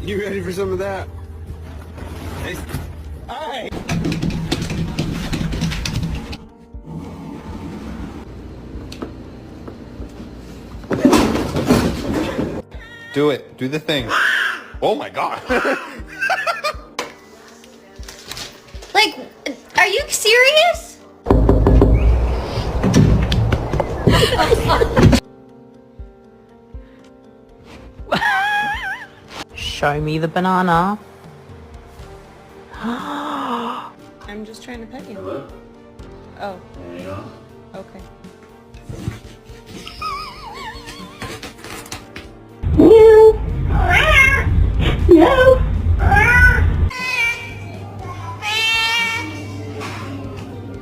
You ready for some of that? Alright. Do it. Do the thing. Oh my god. Like, are you serious? Show me the banana. I'm just trying to pet you. Oh. Yeah. Okay.